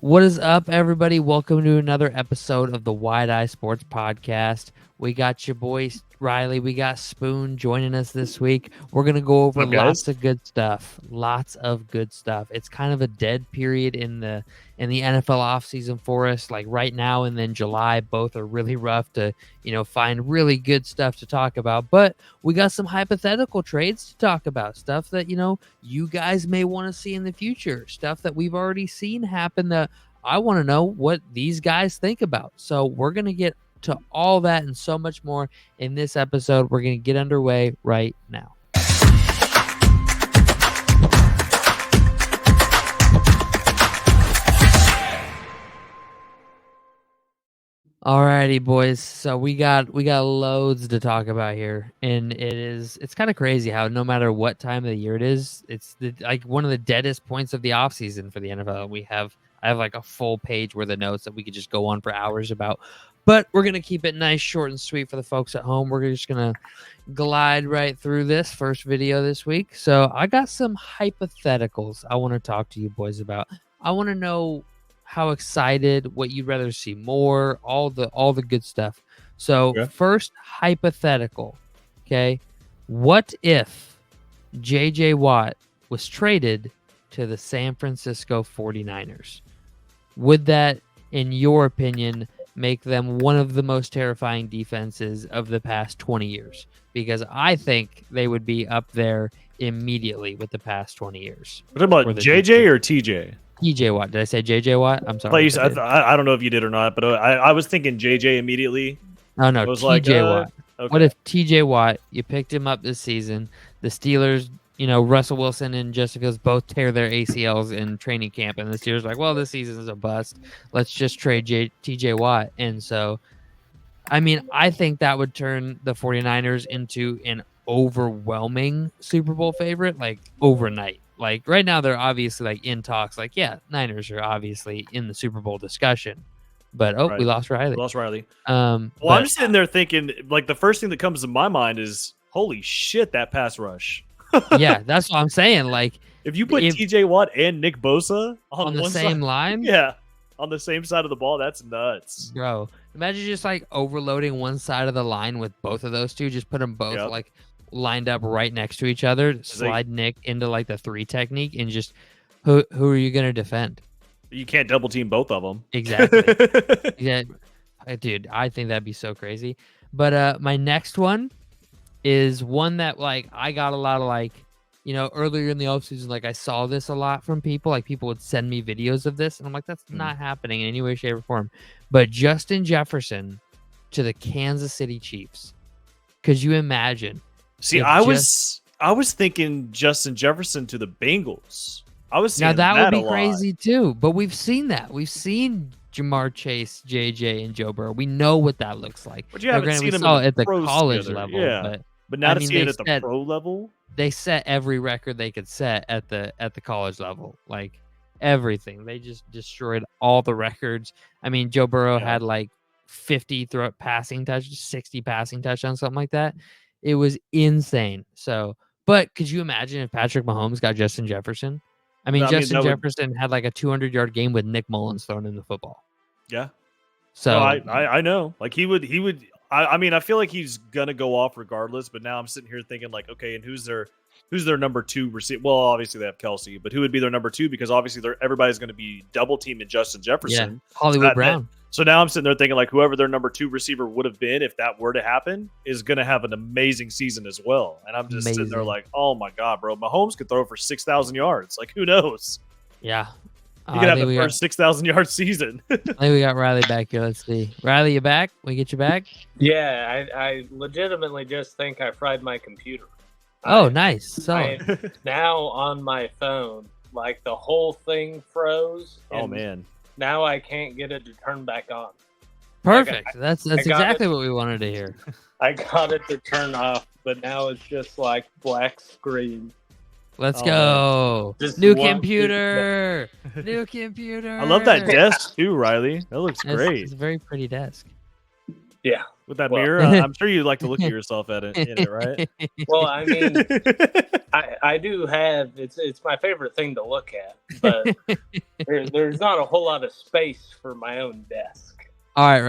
What is up, everybody? Welcome to another episode of the Wide Eye Sports Podcast. We got your boy Riley. We got Spoon joining us this week. We're gonna go over What's up, guys? lots of good stuff. Lots of good stuff. It's kind of a dead period in the NFL offseason for us. Like right now and then July, both are really rough to find really good stuff to talk about. But we got some hypothetical trades to talk about. Stuff that you guys may want to see in the future. Stuff that we've already seen happen that I want to know what these guys think about. So we're going to get to all that and so much more in this episode. We're going to get underway right now. Alrighty, boys. So we got loads to talk about here, and it's kind of crazy how no matter what time of the year it is, it's like one of the deadest points of the offseason for the NFL. I have like a full page worth of notes that we could just go on for hours about, but we're gonna keep it nice, short, and sweet for the folks at home. We're just gonna glide right through this first video this week. So I got some hypotheticals I want to talk to you boys about. I want to know how excited, what you'd rather see more, all the good stuff. So First hypothetical, okay? What if JJ Watt was traded to the San Francisco 49ers? Would that, in your opinion, make them one of the most terrifying defenses of the past 20 years? Because I think they would be up there immediately with the past 20 years. What about JJ or TJ? TJ Watt. Did I say JJ Watt? I'm sorry. I don't know if you did or not, but I was thinking JJ immediately. Oh, no, TJ Watt. Okay. What if TJ Watt, you picked him up this season, the Steelers, Russell Wilson and Justin Fields both tear their ACLs in training camp, and the Steelers are like, well, this season is a bust. Let's just trade TJ Watt. And so, I think that would turn the 49ers into an overwhelming Super Bowl favorite, like overnight. Like right now, they're obviously like in talks. Like, yeah, Niners are obviously in the Super Bowl discussion, but right. We lost Riley. I'm sitting there thinking, like, the first thing that comes to my mind is, holy shit, that pass rush. Yeah, that's what I'm saying. Like, if you put TJ Watt and Nick Bosa on the same line, yeah, on the same side of the ball, that's nuts, bro. Imagine just like overloading one side of the line with both of those two. Just put them both like lined up right next to each other, slide Nick into like the 3 technique, and just who are you going to defend? You can't double team both of them. Exactly. Yeah, dude, I think that'd be so crazy. But my next one is one that like I got a lot of like, earlier in the offseason, like I saw this a lot from people. Like people would send me videos of this, and I'm like, that's not happening in any way, shape, or form. But Justin Jefferson to the Kansas City Chiefs. Could you imagine? See, I was thinking Justin Jefferson to the Bengals. I was seeing that would be crazy too. But we've seen that. We've seen Jamar Chase, JJ, and Joe Burrow. We know what that looks like. But you haven't seen them at the college level. Yeah. But now to see it at the pro level, they set every record they could set at the college level. Like everything, they just destroyed all the records. Joe Burrow had like 50 passing touchdowns, 60 passing touchdowns, something like that. It was insane. So, but could you imagine if Patrick Mahomes got Justin Jefferson? Justin Jefferson had like a 200-yard game with Nick Mullins throwing in the football. Yeah. So I know. Like he would. I feel like he's gonna go off regardless. But now I'm sitting here thinking like, okay, and who's their number 2 receiver? Well, obviously they have Kelsey, but who would be their number 2? Because obviously everybody's going to be double teaming Justin Jefferson. Yeah, Hollywood Brown. So now I'm sitting there thinking like whoever their number 2 receiver would have been if that were to happen is going to have an amazing season as well. And I'm just sitting there like, oh my God, bro, Mahomes could throw for 6,000 yards. Like who knows? Yeah. You could have the first 6,000 yard season. I think we got Riley back here. Let's see. Riley, you back? We get you back? Yeah, I legitimately just think I fried my computer. Oh, nice. So now on my phone, like the whole thing froze. Oh man. Now I can't get it to turn back on. Perfect. Like that's exactly what we wanted to hear. I got it to turn off, but now it's just like black screen. Let's go. New computer. New computer. I love that desk too, Riley. That looks great. It's a very pretty desk. Yeah. with that Well- mirror. I'm sure you like to look at yourself in it, right? Well, I mean, I do have it's my favorite thing to look at, but there's not a whole lot of space for my own desk. All right,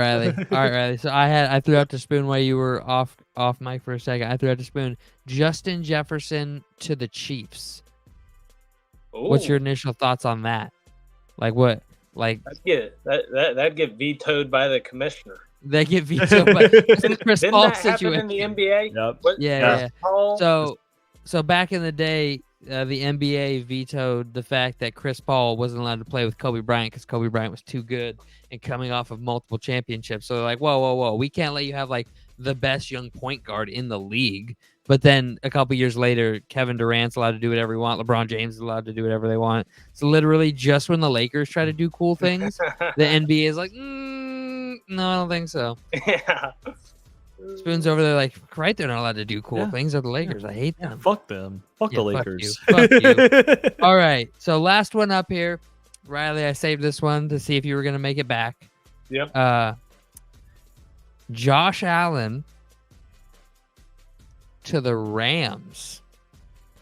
Riley. So I threw out the spoon while you were off mic for a second. I threw out the spoon. Justin Jefferson to the Chiefs. What's your Ooh, initial thoughts on that? Like what? Like that'd get vetoed by the commissioner. they get vetoed by the Chris Didn't Paul that happen situation. in the NBA? Yep. What, Yeah. Chris Paul? So back in the day, the NBA vetoed the fact that Chris Paul wasn't allowed to play with Kobe Bryant because Kobe Bryant was too good and coming off of multiple championships. So they're like, whoa, we can't let you have like the best young point guard in the league. But then a couple years later, Kevin Durant's allowed to do whatever he wants. LeBron James is allowed to do whatever they want. So literally, just when the Lakers try to do cool things, the NBA is like, no, I don't think so. Yeah. Spoon's over there like, right, they're not allowed to do cool Yeah. things. Are the Lakers? I hate Yeah, them. fuck them. Fuck Yeah, the fuck Lakers. you. All right, so last one up here, Riley. I saved this one to see if you were gonna make it back. Yep. Josh Allen to the Rams.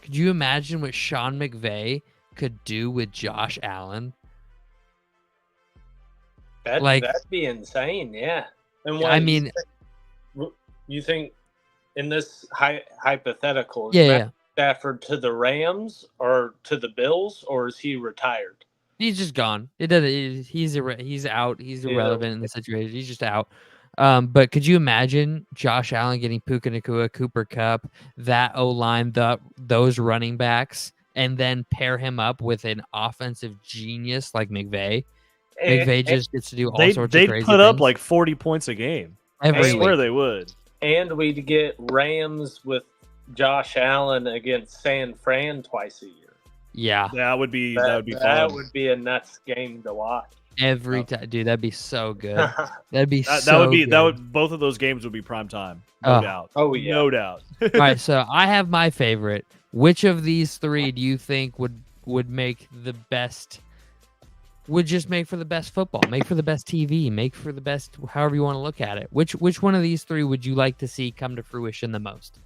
Could you imagine what Sean McVay could do with Josh Allen? That'd be insane. Yeah. And what I mean, you think in this hypothetical, is yeah, Matt yeah. Stafford to the Rams or to the Bills, or is he retired? He's just gone. It doesn't. He's out. He's irrelevant in the situation. He's just out. But could you imagine Josh Allen getting Puka Nacua, Cooper Kupp, that O line, those running backs, and then pair him up with an offensive genius like McVay? McVay just gets to do all sorts of crazy They'd put up things like 40 points a game. every I swear week. they would. And we'd get Rams with Josh Allen against San Fran twice a year. Yeah, That would be fun. That would be a nuts game to watch. every time, dude. That'd be so good. That'd be That so would be good. both of those games would be prime time. No Oh. doubt. Oh, yeah. No doubt. All right, so I have my favorite. Which of these three do you think would make the best? Would just make for the best football, make for the best TV, make for the best, however you want to look at it. Which one of these three would you like to see come to fruition the most?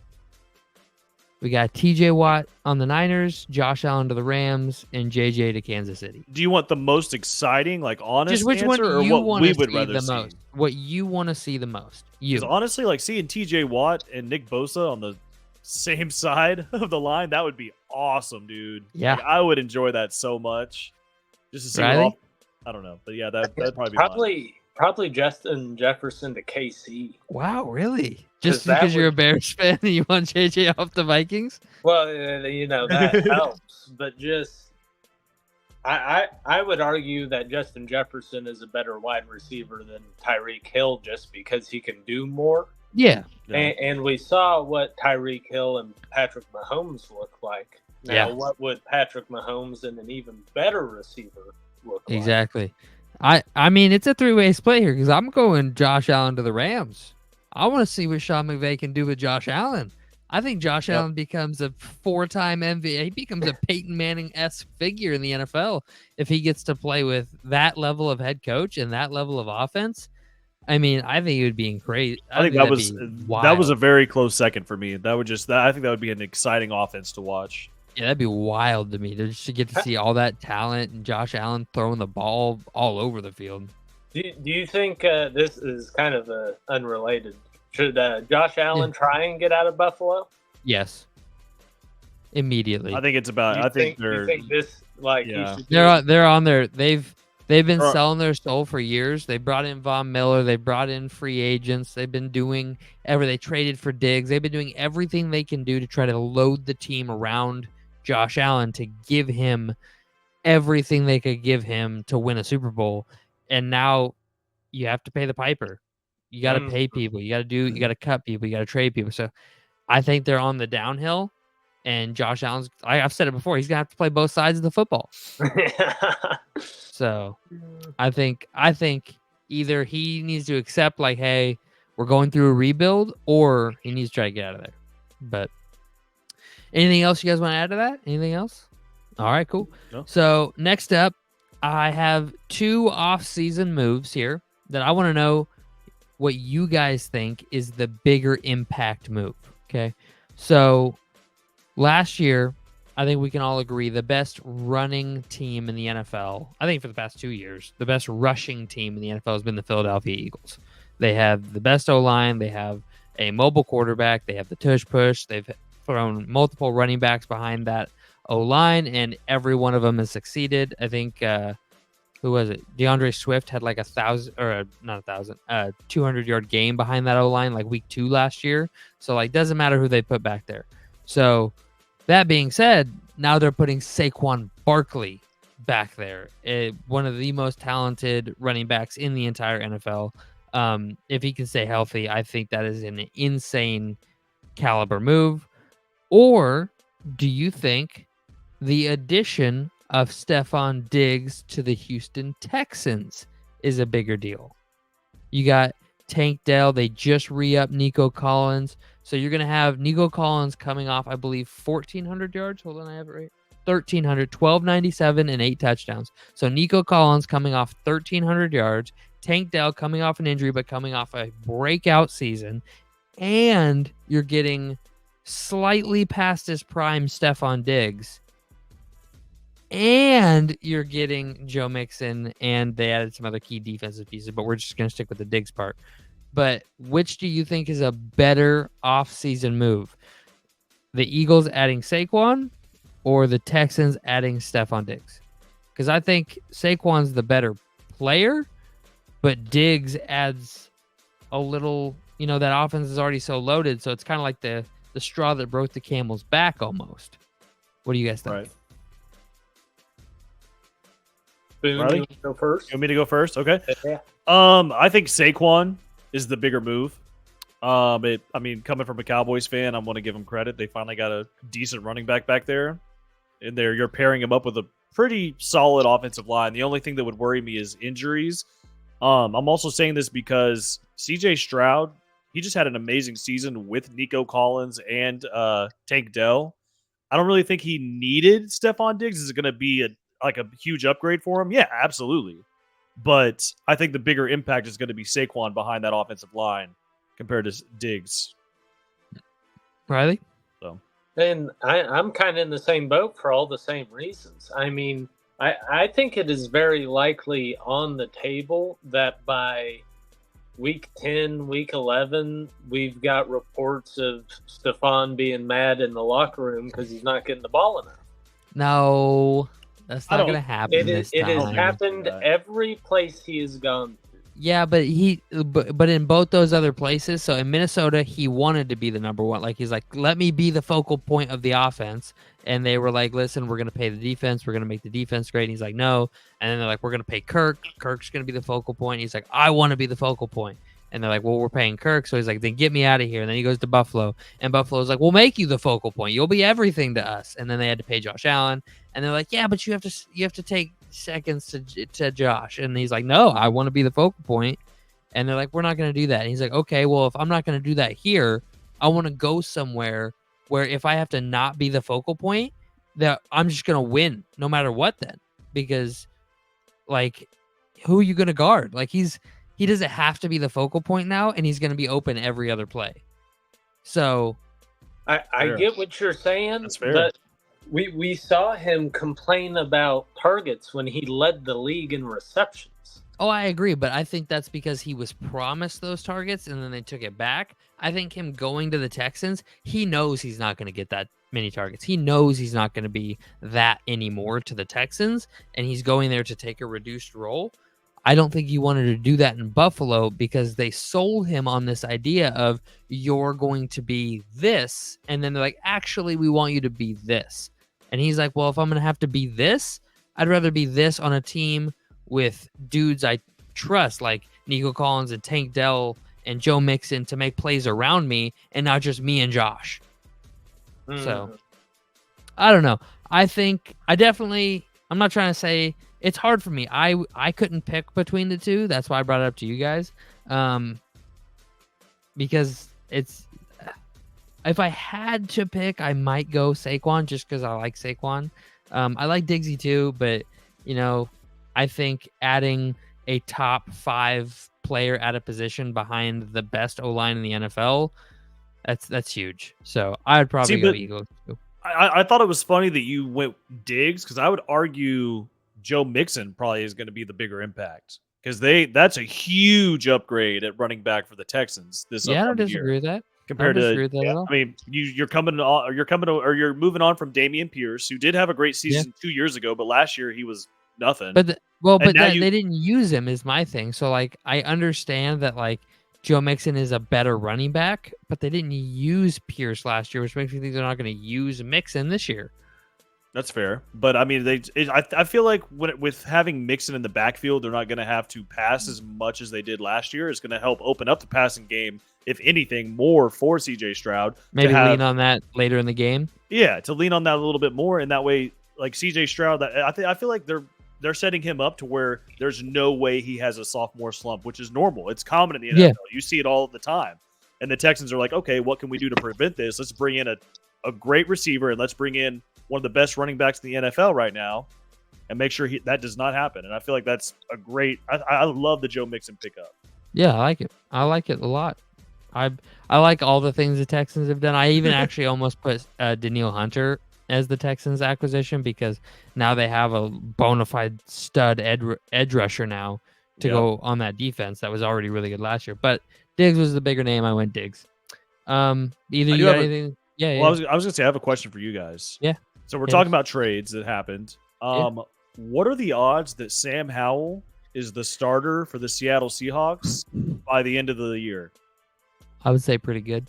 We got TJ Watt on the Niners, Josh Allen to the Rams, and JJ to Kansas City. Do you want the most exciting, like honest Just which one answer, or you what want we to would see rather the see? most? What you want to see the most? You. Because honestly, like seeing TJ Watt and Nick Bosa on the same side of the line, that would be awesome, dude. Yeah. Like, I would enjoy that so much. Just to see Riley? I don't know, but yeah, that'd probably be fun. Probably Justin Jefferson to KC. Wow, really? Just 'Cause that because you're a would- Bears fan and you want JJ off the Vikings? Well, that helps, but just I would argue that Justin Jefferson is a better wide receiver than Tyreek Hill just because he can do more. Yeah. Yeah. And we saw what Tyreek Hill and Patrick Mahomes look like. Now, Yeah. what would Patrick Mahomes and an even better receiver look like? Exactly. I mean, it's a three-way split here because I'm going Josh Allen to the Rams. I want to see what Sean McVay can do with Josh Allen. I think Josh Allen becomes a four-time MVP. He becomes a Peyton Manning-esque figure in the NFL if he gets to play with that level of head coach and that level of offense. I mean, I think it would be crazy. I think that was wild. a very close second for me. I think that would be an exciting offense to watch. Yeah, that'd be wild to me to just get to see all that talent and Josh Allen throwing the ball all over the field. Do you think this is kind of unrelated? Should Josh Allen try and get out of Buffalo? Yes, immediately. I think it's about. I think they're. You think this like Yeah. he should do They're on there. They've been Or- selling their soul for years. They brought in Von Miller. They brought in free agents. They've been doing they traded for Diggs. They've been doing everything they can do to try to load the team around Josh Allen to give him everything they could give him to win a Super Bowl. And now you have to pay the piper. You got to pay people. You got to cut people. You got to trade people. So I think they're on the downhill. And Josh Allen's, I've said it before, he's going to have to play both sides of the football. So I think either he needs to accept like, hey, we're going through a rebuild, or he needs to try to get out of there. But anything else you guys want to add to that? Anything else? All right, cool. No. So next up, I have two off-season moves here that I want to know what you guys think is the bigger impact move. Okay. So last year, I think we can all agree the best running team in the NFL, I think for the past 2 years, the best rushing team in the NFL has been the Philadelphia Eagles. They have the best O-line. They have a mobile quarterback. They have the tush push. They've thrown multiple running backs behind that O-line, and every one of them has succeeded. I think, who was it? DeAndre Swift had like 200-yard game behind that O-line like week 2 last year. So, like, doesn't matter who they put back there. So, that being said, now they're putting Saquon Barkley back there, one of the most talented running backs in the entire NFL. If he can stay healthy, I think that is an insane caliber move. Or do you think the addition of Stephon Diggs to the Houston Texans is a bigger deal? You got Tank Dell. They just re-upped Nico Collins. So you're going to have Nico Collins coming off, I believe, 1,400 yards. Hold on, I have it right. 1,300, 1,297, and 8 touchdowns. So Nico Collins coming off 1,300 yards. Tank Dell coming off an injury, but coming off a breakout season. And you're getting slightly past his prime Stephon Diggs. And you're getting Joe Mixon, and they added some other key defensive pieces, but we're just going to stick with the Diggs part. But which do you think is a better offseason move? The Eagles adding Saquon or the Texans adding Stephon Diggs? Because I think Saquon's the better player, but Diggs adds a little, that offense is already so loaded, so it's kind of like the straw that broke the camel's back almost. What do you guys think? Right. Boone, Riley? you want to go first? You want me to go first? Okay. Yeah. I think Saquon is the bigger move. Coming from a Cowboys fan, I want to give them credit. They finally got a decent running back there. And you're pairing him up with a pretty solid offensive line. The only thing that would worry me is injuries. I'm also saying this because CJ Stroud, he just had an amazing season with Nico Collins and Tank Dell. I don't really think he needed Stephon Diggs. Is it going to be a huge upgrade for him? Yeah, absolutely. But I think the bigger impact is going to be Saquon behind that offensive line compared to Diggs. Riley? So, And I'm kind of in the same boat for all the same reasons. I mean, I think it is very likely on the table that by week 10, week 11, we've got reports of Stephon being mad in the locker room because he's not getting the ball enough. No, that's not going to happen this time. It has happened every place he has gone. Yeah, but but in both those other places, so in Minnesota, he wanted to be the number one. Like, he's like, let me be the focal point of the offense. And they were like, listen, we're going to pay the defense. We're going to make the defense great. And he's like, no. And then they're like, we're going to pay Kirk. Kirk's going to be the focal point. He's like, I want to be the focal point. And they're like, well, we're paying Kirk. So he's like, then get me out of here. And then he goes to Buffalo. And Buffalo's like, we'll make you the focal point. You'll be everything to us. And then they had to pay Josh Allen. And they're like, yeah, but you have to take seconds to Josh. And he's like, no, I want to be the focal point. And they're like, we're not going to do that. And he's like, okay, well, if I'm not going to do that here, I want to go somewhere where if I have to not be the focal point, that I'm just going to win no matter what then. Because, like, who are you going to guard? Like, he doesn't have to be the focal point now, and he's going to be open every other play. So I get what you're saying. That's fair. But we saw him complain about targets when he led the league in receptions. Oh, I agree, but I think that's because he was promised those targets and then they took it back. I think him going to the Texans, he knows he's not going to get that many targets. He knows he's not going to be that anymore to the Texans, and he's going there to take a reduced role. I don't think he wanted to do that in Buffalo because they sold him on this idea of you're going to be this, and then they're like, actually, we want you to be this. And he's like, well, if I'm going to have to be this, I'd rather be this on a team with dudes I trust, like Nico Collins and Tank Dell and Joe Mixon, to make plays around me and not just me and Josh. So, I don't know. I think I'm not trying to say it's hard for me. I couldn't pick between the two. That's why I brought it up to you guys. Because if I had to pick, I might go Saquon just because I like Saquon. I like Diggsy too, but, I think adding a top 5 player at a position behind the best O-line in the NFL, that's huge. So I would probably go but Eagles too. I thought it was funny that you went Diggs because I would argue Joe Mixon probably is going to be the bigger impact because that's a huge upgrade at running back for the Texans this Yeah, I don't upcoming year disagree with that. I don't compared to. disagree with that at all. I mean, you're moving on from Damian Pierce, who did have a great season 2 years ago, but last year he was nothing. But And now they didn't use him is my thing. So like I understand that like Joe Mixon is a better running back, but they didn't use Pierce last year, which makes me think they're not going to use Mixon this year. That's fair, but I mean, I feel like with having Mixon in the backfield, they're not going to have to pass as much as they did last year. It's going to help open up the passing game, if anything, more for CJ Stroud. Maybe lean on that later in the game. Yeah, to lean on that a little bit more, and that way, like CJ Stroud, I feel like they're setting him up to where there's no way he has a sophomore slump, which is normal. It's common in the NFL. Yeah. You see it all the time, and the Texans are like, okay, what can we do to prevent this? Let's bring in a great receiver, and let's bring in one of the best running backs in the NFL right now and make sure that does not happen. And I feel like that's a great – I love the Joe Mixon pickup. Yeah, I like it. I like it a lot. I like all the things the Texans have done. I even actually almost put Danielle Hunter as the Texans acquisition because now they have a bona fide stud edge rusher now to go on that defense that was already really good last year. But Diggs was the bigger name. I went Diggs. Either you got anything? Yeah. Well, I was going to say I have a question for you guys. Yeah. So we're talking about trades that happened. What are the odds that Sam Howell is the starter for the Seattle Seahawks by the end of the year? I would say pretty good.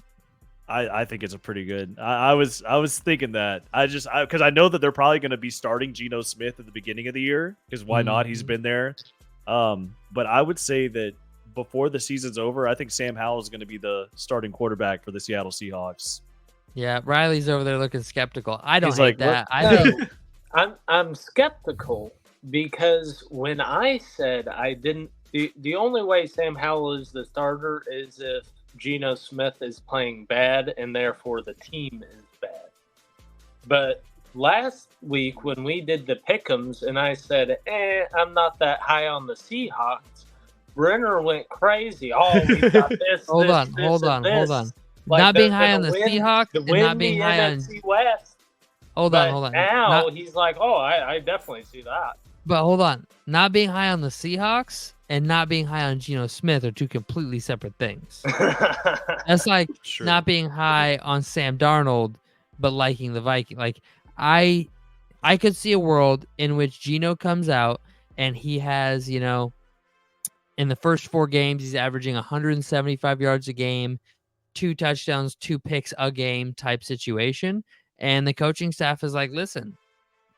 I think it's a pretty good. I was thinking that. Because I know that they're probably going to be starting Geno Smith at the beginning of the year because why not? He's been there. But I would say that before the season's over, I think Sam Howell is going to be the starting quarterback for the Seattle Seahawks. Yeah, Riley's over there looking skeptical. I don't hate that. I'm skeptical because when I said I didn't, the only way Sam Howell is the starter is if Geno Smith is playing bad and therefore the team is bad. But last week when we did the pick'ems and I said, I'm not that high on the Seahawks, Brenner went crazy. Oh, we got this. Hold on. Like not being high on the Seahawks and not being high on West. Hold on. Now he's like, I definitely see that. But hold on. Not being high on the Seahawks and not being high on Geno Smith are two completely separate things. That's like not being high on Sam Darnold but liking the Viking. Like I could see a world in which Geno comes out and he has, in the first 4 games he's averaging 175 yards a game, 2 touchdowns, 2 picks a game type situation. And the coaching staff is like, listen,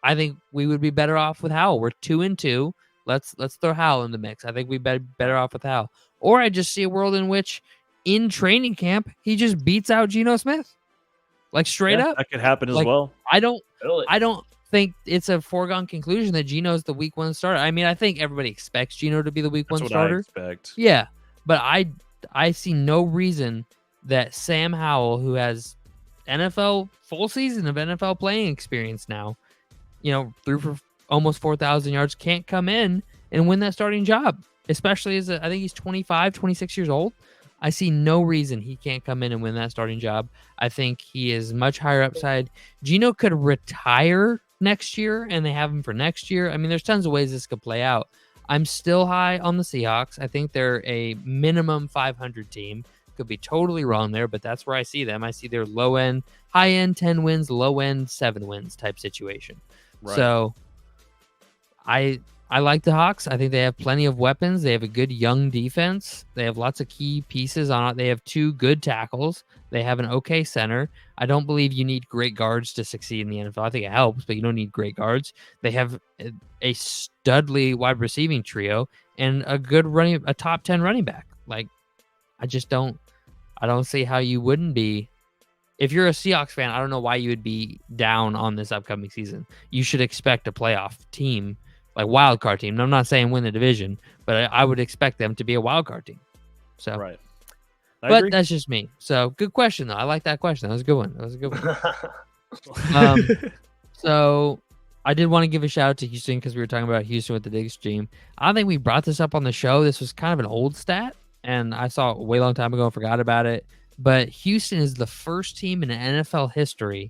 I think we would be better off with Howell. We're 2-2. Let's throw Howell in the mix. I think we'd be better off with Howell. Or I just see a world in which in training camp, he just beats out Geno Smith. Like straight up. That could happen as well. I don't think it's a foregone conclusion that Geno's the week 1 starter. I mean, I think everybody expects Geno to be the week 1 starter. That's what I expect. Yeah. But I see no reason that Sam Howell, who has full season of NFL playing experience now, threw for almost 4,000 yards, can't come in and win that starting job, especially I think he's 25, 26 years old. I see no reason he can't come in and win that starting job. I think he is much higher upside. Geno could retire next year and they have him for next year. I mean, there's tons of ways this could play out. I'm still high on the Seahawks. I think they're a minimum 500 team. Could be totally wrong there, but that's where I see them. I see their low end, high end 10 wins, low end 7 wins type situation. Right. So I like the Hawks. I think they have plenty of weapons. They have a good young defense. They have lots of key pieces on it. They have 2 good tackles. They have an okay center. I don't believe you need great guards to succeed in the NFL. I think it helps, but you don't need great guards. They have a studly wide receiving trio and a top 10 running back. Like, I don't see how you wouldn't be. If you're a Seahawks fan, I don't know why you would be down on this upcoming season. You should expect a playoff team, like wild card team. And I'm not saying win the division, but I would expect them to be a wild card team. So, right. But that's just me. So good question though. I like that question. That was a good one. So I did want to give a shout out to Houston because we were talking about Houston with the dig stream. I don't think we brought this up on the show. This was kind of an old stat, and I saw it a way long time ago and forgot about it. But Houston is the first team in NFL history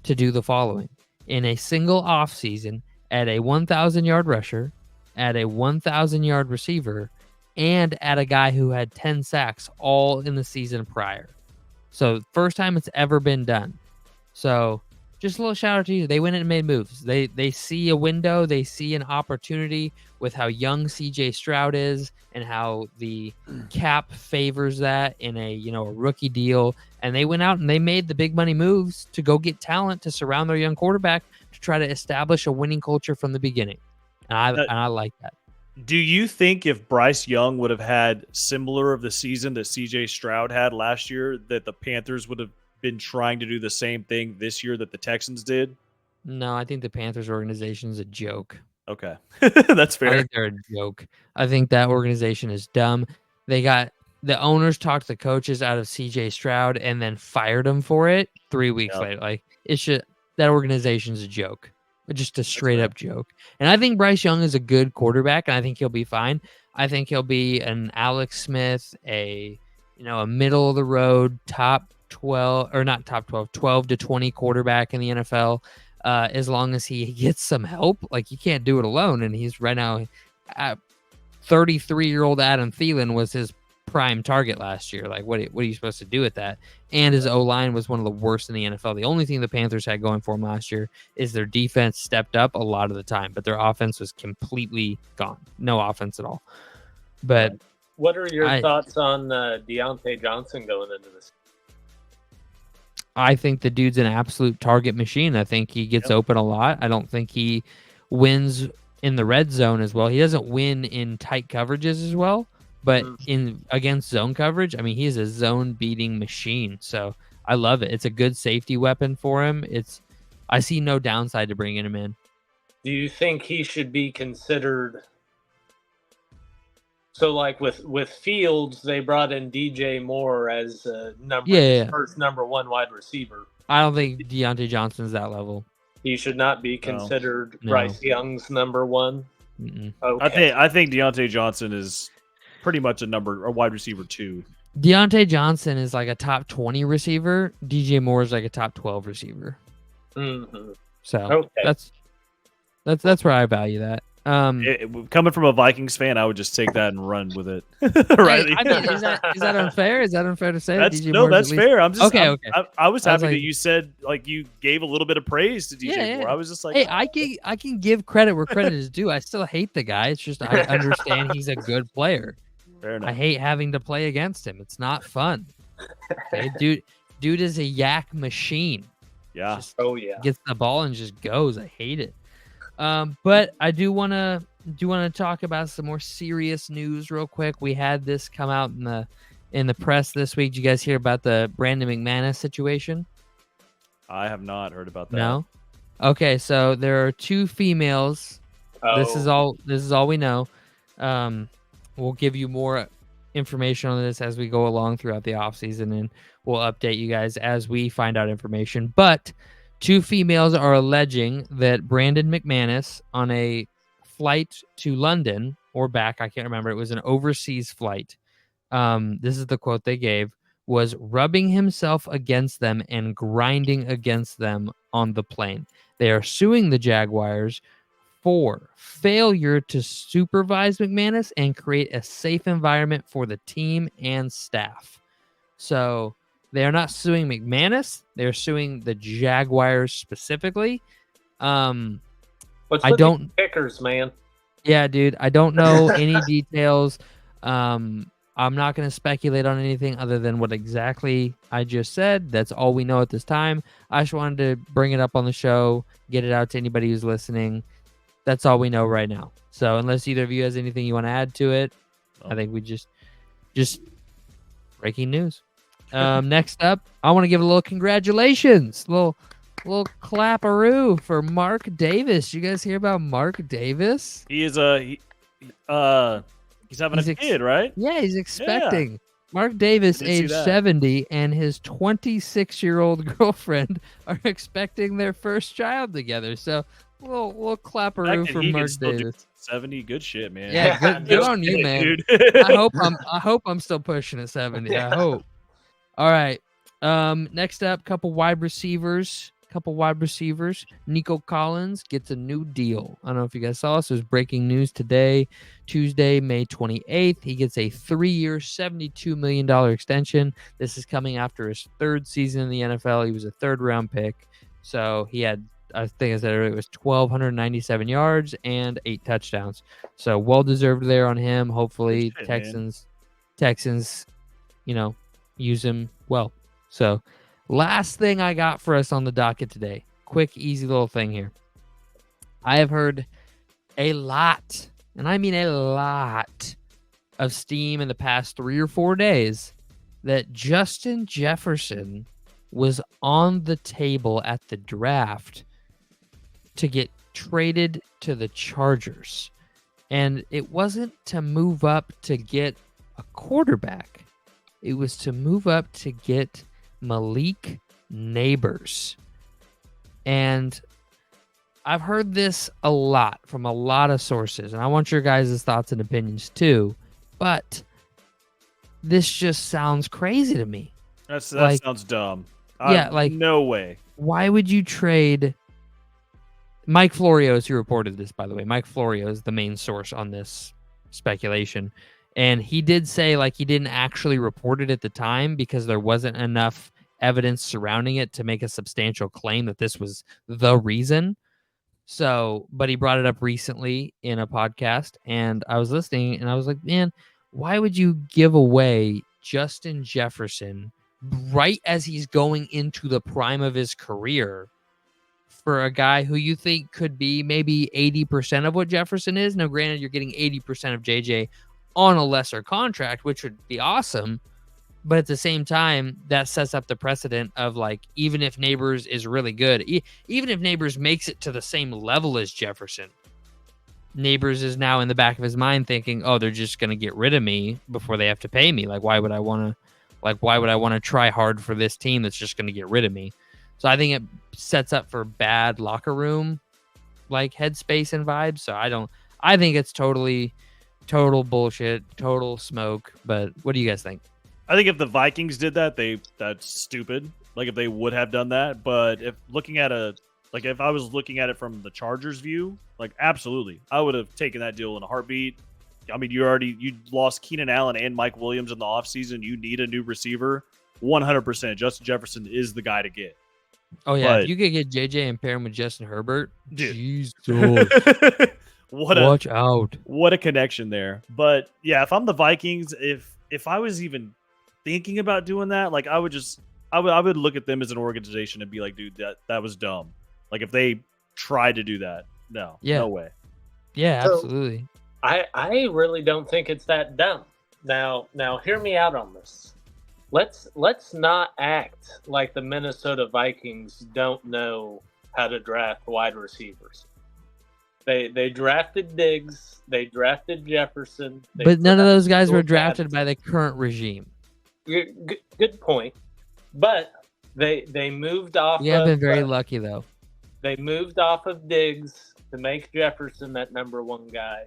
to do the following. In a single offseason, add a 1,000-yard rusher, add a 1,000-yard receiver, and add a guy who had 10 sacks all in the season prior. So first time it's ever been done. So just a little shout out to you. They went in and made moves. They see a window. They see an opportunity with how young CJ Stroud is and how the cap favors that in a rookie deal. And they went out and they made the big money moves to go get talent to surround their young quarterback to try to establish a winning culture from the beginning. And I like that. Do you think if Bryce Young would have had similar of the season that CJ Stroud had last year, that the Panthers would have been trying to do the same thing this year that the Texans did? No, I think the Panthers organization is a joke. Okay. That's fair. I think they're a joke. I think that organization is dumb. They got the owners talked the coaches out of CJ Stroud and then fired him for it 3 weeks later. Like that organization's a joke. Just a straight up joke. And I think Bryce Young is a good quarterback, and I think he'll be fine. I think he'll be an Alex Smith, a middle of the road top 12 or not top 12, 12 to 20 quarterback in the NFL. As long as he gets some help, like you can't do it alone. And he's right now, 33-year-old Adam Thielen was his prime target last year. Like, what are you supposed to do with that? And his O-line was one of the worst in the NFL. The only thing the Panthers had going for them last year is their defense stepped up a lot of the time, but their offense was completely gone. No offense at all. But what are your thoughts on Deontay Johnson going into this? I think the dude's an absolute target machine. I think he gets open a lot. I don't think he wins in the red zone as well. He doesn't win in tight coverages as well, but in against zone coverage, I mean, he is a zone beating machine. So I love it. It's a good safety weapon for him. I see no downside to bringing him in. Do you think he should be considered? So, like with Fields, they brought in DJ Moore as first number one wide receiver. I don't think Deontay Johnson's that level. He should not be considered Bryce Young's number one. Okay. I think Deontay Johnson is pretty much a wide receiver 2. Deontay Johnson is like a top 20 receiver. DJ Moore is like a top 12 receiver. Mm-hmm. So that's where I value that. Coming from a Vikings fan, I would just take that and run with it. Right? I mean, is that unfair? Is that unfair to say? That's fair. I'm just okay. I was happy that you said like you gave a little bit of praise to DJ Moore. I was just like, hey, I can give credit where credit is due. I still hate the guy. It's just I understand he's a good player. Fair enough. I hate having to play against him. It's not fun. Okay? Dude is a yak machine. Yeah. Gets the ball and just goes. I hate it. But I do want to talk about some more serious news real quick. We had this come out in the press this week. Did you guys hear about the Brandon McManus situation? I have not heard about that. No. Okay, so there are 2 females. This is all we know. We'll give you more information on this as we go along throughout the offseason, and we'll update you guys as we find out information. But 2 females are alleging that Brandon McManus, on a flight to London or back, I can't remember, it was an overseas flight. This is the quote they gave, was rubbing himself against them and grinding against them on the plane. They are suing the Jaguars for failure to supervise McManus and create a safe environment for the team and staff. So they are not suing McManus. They're suing the Jaguars specifically. What's with the kickers, man? Yeah, dude. I don't know any details. I'm not going to speculate on anything other than what exactly I just said. That's all we know at this time. I just wanted to bring it up on the show, get it out to anybody who's listening. That's all we know right now. So unless either of you has anything you want to add to it, I think we just breaking news. Next up, I want to give a little congratulations, little claparoo for Mark Davis. You guys hear about Mark Davis? He is he's having a kid, right? Yeah, he's expecting. Yeah. Mark Davis, age 70, and his 26-year-old girlfriend are expecting their first child together. So Little The clapperoo fact that for he can Mark still do Davis. 70, good shit, man. Yeah, good on you, shit, man. dude. I hope I'm still pushing at 70. I hope. All right. Next up, couple wide receivers. Nico Collins gets a new deal. I don't know if you guys saw this. There's breaking news today, Tuesday, May 28th. He gets a 3-year, $72 million extension. This is coming after his third season in the NFL. He was a third-round pick. So he had, I think I said earlier, it was 1,297 yards and 8 touchdowns. So well-deserved there on him. Hopefully, Good shit, Texans, use him well. So last thing I got for us on the docket today. Quick, easy little thing here. I have heard a lot, and I mean a lot, of steam in the past 3 or 4 days that Justin Jefferson was on the table at the draft to get traded to the Chargers. And it wasn't to move up to get a quarterback. It was to move up to get Malik Neighbors. And I've heard this a lot from a lot of sources, and I want your guys' thoughts and opinions too. But this just sounds crazy to me. That sounds dumb. No way. Why would you trade? Mike Florio is who reported this, by the way. Mike Florio is the main source on this speculation. And he did say he didn't actually report it at the time because there wasn't enough evidence surrounding it to make a substantial claim that this was the reason. So, but he brought it up recently in a podcast, and I was listening, and I was like, man, why would you give away Justin Jefferson right as he's going into the prime of his career for a guy who you think could be maybe 80% of what Jefferson is? Now, granted, you're getting 80% of JJ on a lesser contract, which would be awesome. But at the same time, that sets up the precedent of even if Neighbors is really good, even if Neighbors makes it to the same level as Jefferson, Neighbors is now in the back of his mind thinking, oh, they're just going to get rid of me before they have to pay me. Why would I want to try hard for this team that's just going to get rid of me? So I think it sets up for bad locker room, headspace and vibes. So I think it's total bullshit, total smoke. But what do you guys think? I think if the Vikings did that, that's stupid. If they would have done that, but if I was looking at it from the Chargers' view, absolutely, I would have taken that deal in a heartbeat. I mean, you lost Keenan Allen and Mike Williams in the offseason. You need a new receiver. 100%. Justin Jefferson is the guy to get. Oh yeah, if you could get JJ and pair him with Justin Herbert, dude. Jesus. Watch out. What a connection there. But yeah, if I'm the Vikings, if I was even thinking about doing that, I would look at them as an organization and be like, dude, that was dumb. If they tried to do that, no way. Yeah, absolutely. I really don't think it's that dumb. Now hear me out on this. Let's not act like the Minnesota Vikings don't know how to draft wide receivers. They drafted Diggs, they drafted Jefferson, but none of those guys were drafted by the current regime. Good point. But they moved off. You have been very lucky though. They moved off of Diggs to make Jefferson that number one guy.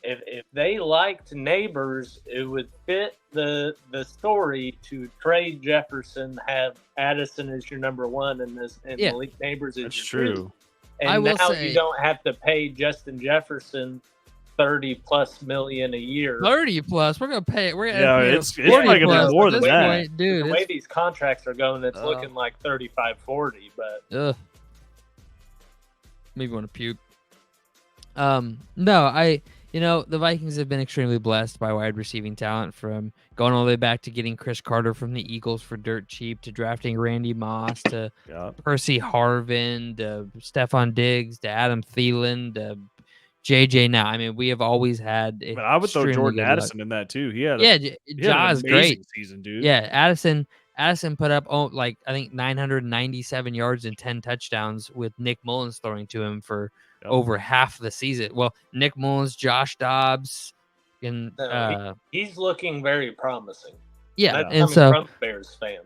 If they liked Neighbors, it would fit the story to trade Jefferson, have Addison as your number one, and Malik Neighbors is your true. two. And now you don't have to pay Justin Jefferson $30+ million a year. 30 plus. We're gonna pay. It's probably gonna be more than that, point, dude. The way these contracts are going, it's looking like 35, 40. But maybe want to puke. No, the Vikings have been extremely blessed by wide receiving talent, from going all the way back to getting Chris Carter from the Eagles for dirt cheap, to drafting Randy Moss, to Percy Harvin, to Stephon Diggs, to Adam Thielen, to JJ now. I mean, we have always had. But I would throw Jordan Addison in that too. He had Ja's great season, dude. Yeah, Addison put up I think 997 yards and 10 touchdowns with Nick Mullins throwing to him for over half the season. Well, Nick Mullins, Josh Dobbs, and he's looking very promising. Yeah, That's and so from Bears fan,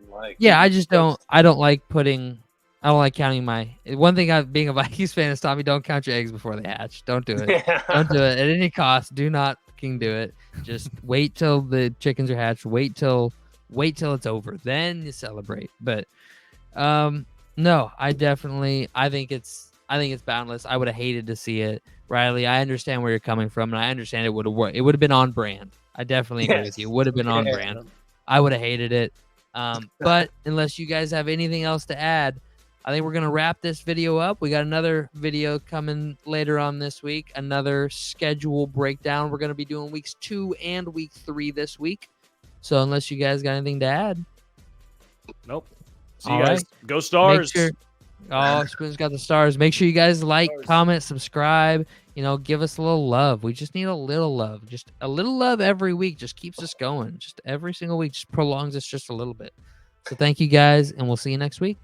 I just don't. I don't like putting I don't like counting my. One thing about being a Vikings fan is Tommy, don't count your eggs before they hatch. Don't do it. Don't do it at any cost. Do not fucking do it. Just wait till the chickens are hatched. Wait till it's over. Then you celebrate. But no, I think it's boundless. I would have hated to see it. Riley, I understand where you're coming from, and I understand it would have worked. It would have been on brand. I definitely agree with you. It would have been on brand. I would have hated it. But unless you guys have anything else to add, I think we're going to wrap this video up. We got another video coming later on this week, another schedule breakdown. We're going to be doing weeks 2 and week 3 this week. So unless you guys got anything to add. Nope. See you guys. Right. Go Stars. Spoon's got the stars. Make sure you guys like, comment, subscribe. Give us a little love. We just need a little love. Just a little love every week just keeps us going. Just every single week just prolongs us just a little bit. So thank you guys, and we'll see you next week.